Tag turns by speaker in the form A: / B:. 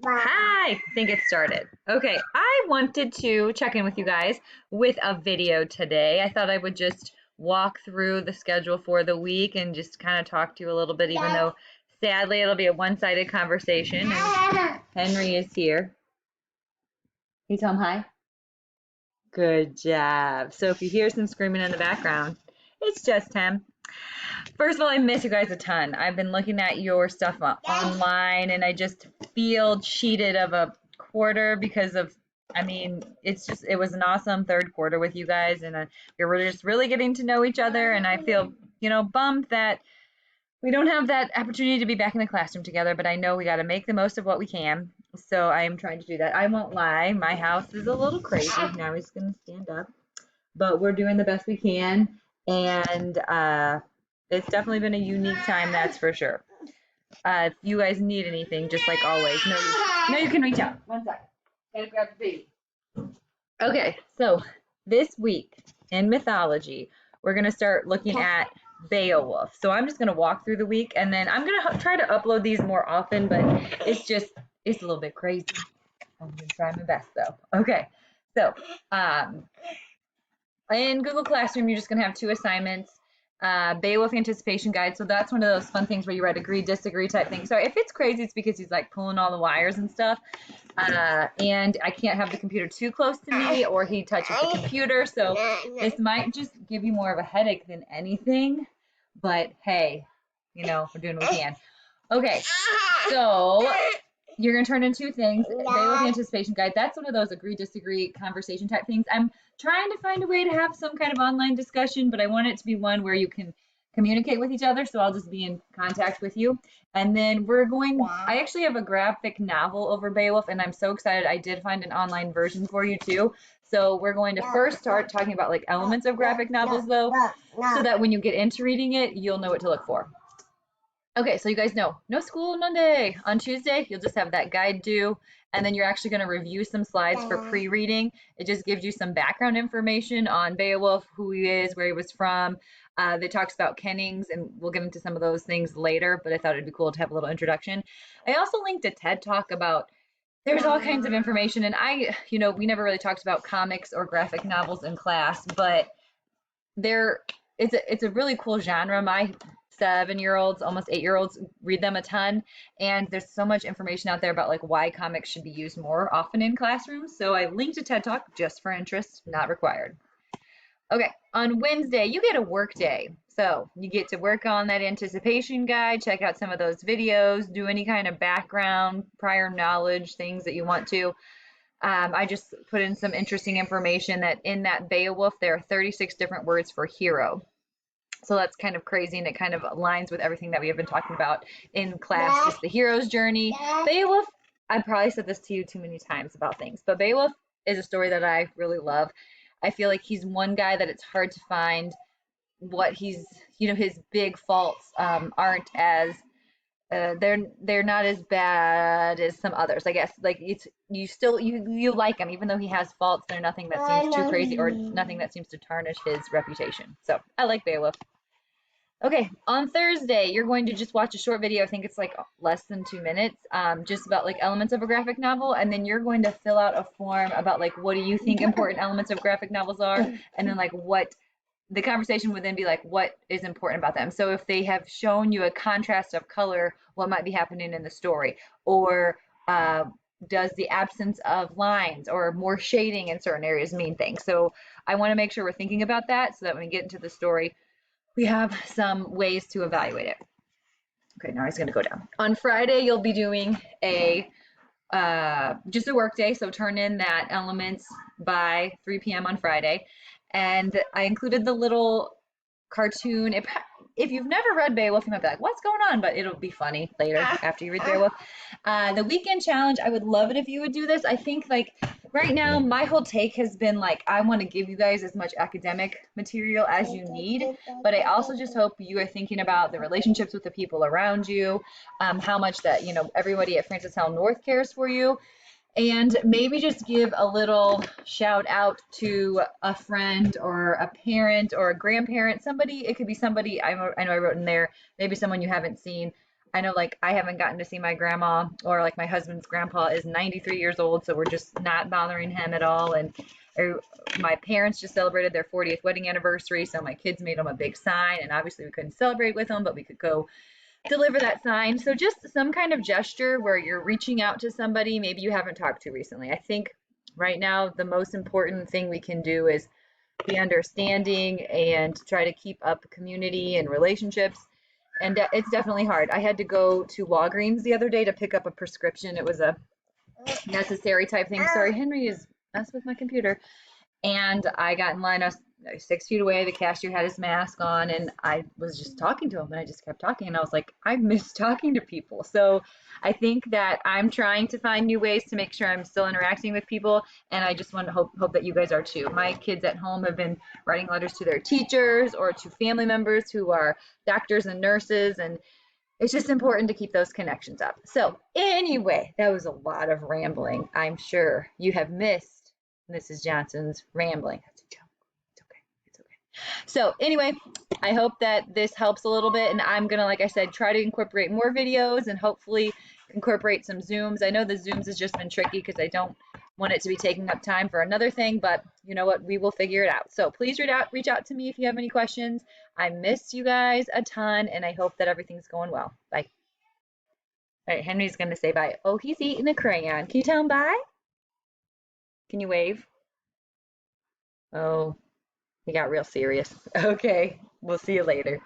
A: Hi, I think it started. Okay, I wanted to check in with you guys with a video today. I thought I would just walk through the schedule for the week and just kind of talk to you a little bit, even though sadly it'll be a one-sided conversation. And Henry is here. Can you tell him hi? Good job. So if you hear some screaming in the background, it's just him. First of all, I miss you guys a ton. I've been looking at your stuff online and I just feel cheated of a quarter because of, it was an awesome third quarter with you guys and we were just really getting to know each other and I feel, bummed that we don't have that opportunity to be back in the classroom together, but I know we got to make the most of what we can. So I am trying to do that. I won't lie, my house is a little crazy. Now he's going to stand up, but we're doing the best we can. And it's definitely been a unique time, that's for sure. If you guys need anything, just like always, no, you can reach out. One second. Gotta grab the baby. Okay, so this week in mythology, we're gonna start looking at Beowulf. So I'm just gonna walk through the week, and then I'm gonna try to upload these more often, but it's a little bit crazy. I'm gonna try my best though. Okay, so in Google Classroom, you're just going to have 2 assignments. Beowulf Anticipation Guide. So that's one of those fun things where you write agree, disagree type thing. So if it's crazy, it's because he's like pulling all the wires and stuff. And I can't have the computer too close to me or he touches the computer. So this might just give you more of a headache than anything. But hey, we're doing what we can. Okay, so you're going to turn in 2 things. Beowulf Anticipation Guide. That's one of those agree, disagree conversation type things. I'm trying to find a way to have some kind of online discussion, but I want it to be one where you can communicate with each other. So I'll just be in contact with you. And then I actually have a graphic novel over Beowulf, and I'm so excited. I did find an online version for you too. So we're going to first start talking about like elements of graphic novels though, so that when you get into reading it, you'll know what to look for. Okay, so you guys know, no school on Monday. On Tuesday, you'll just have that guide due, and then you're actually going to review some slides for pre-reading. It just gives you some background information on Beowulf, who he is, where he was from. That talks about kennings, and we'll get into some of those things later, but I thought it'd be cool to have a little introduction. I also linked a TED Talk about, there's all kinds of information, and we never really talked about comics or graphic novels in class, but it's a really cool genre. My 7-year-olds, almost 8-year-olds read them a ton, and there's so much information out there about like why comics should be used more often in classrooms. So I linked a TED Talk just for interest, not required. Okay, on Wednesday you get a work day. So you get to work on that anticipation guide, check out some of those videos, do any kind of background, prior knowledge, things that you want to. I just put in some interesting information that in that Beowulf, there are 36 different words for hero. So that's kind of crazy, and it kind of aligns with everything that we have been talking about in class, just the hero's journey. Beowulf, I probably said this to you too many times about things, but Beowulf is a story that I really love. I feel like he's one guy that it's hard to find what his big faults aren't as they're not as bad as some others, I guess. Like you like him even though he has faults. They're nothing that seems too crazy or nothing that seems to tarnish his reputation. So I like Beowulf. Okay, on Thursday you're going to just watch a short video. I think it's like less than 2 minutes, just about like elements of a graphic novel, and then you're going to fill out a form about like what do you think important elements of graphic novels are, and then like what the conversation would then be like, what is important about them? So if they have shown you a contrast of color, what might be happening in the story? Or does the absence of lines or more shading in certain areas mean things? So I want to make sure we're thinking about that so that when we get into the story, we have some ways to evaluate it. Okay, now he's going to go down. On Friday, you'll be doing just a work day, so turn in that elements by 3 p.m. on Friday. And I included the little cartoon. If you've never read Beowulf, you might be like, what's going on? But it'll be funny later after you read Beowulf. The weekend challenge, I would love it if you would do this. I think like right now, my whole take has been like, I want to give you guys as much academic material as you need, but I also just hope you are thinking about the relationships with the people around you, how much that, everybody at Francis Howell North cares for you. And maybe just give a little shout out to a friend or a parent or a grandparent, somebody. It could be somebody, I know I wrote in there, maybe someone you haven't seen. I know like I haven't gotten to see my grandma, or like my husband's grandpa is 93 years old, so we're just not bothering him at all. And er, my parents just celebrated their 40th wedding anniversary, so my kids made them a big sign, and obviously we couldn't celebrate with them, but we could go deliver that sign. So just some kind of gesture where you're reaching out to somebody maybe you haven't talked to recently. I think right now the most important thing we can do is be understanding and try to keep up community and relationships. And it's definitely hard. I had to go to Walgreens the other day to pick up a prescription. It was a necessary type thing. Sorry, Henry is messing with my computer. And I got in line. I was 6 feet away. The cashier had his mask on, and I was just talking to him, and I just kept talking. And I was like, I miss talking to people. So I think that I'm trying to find new ways to make sure I'm still interacting with people, and I just want to hope that you guys are too. My kids at home have been writing letters to their teachers or to family members who are doctors and nurses, and it's just important to keep those connections up. So anyway, that was a lot of rambling. I'm sure you have missed Mrs. Johnson's rambling. That's a joke. It's okay. It's okay. So anyway, I hope that this helps a little bit, and I'm gonna, like I said, try to incorporate more videos and hopefully incorporate some Zooms. I know the Zooms has just been tricky because I don't want it to be taking up time for another thing, but you know what? We will figure it out. So please reach out to me if you have any questions. I miss you guys a ton, and I hope that everything's going well. Bye. All right, Henry's gonna say bye. Oh, he's eating a crayon. Can you tell him bye? Can you wave? Oh, he got real serious. Okay, we'll see you later.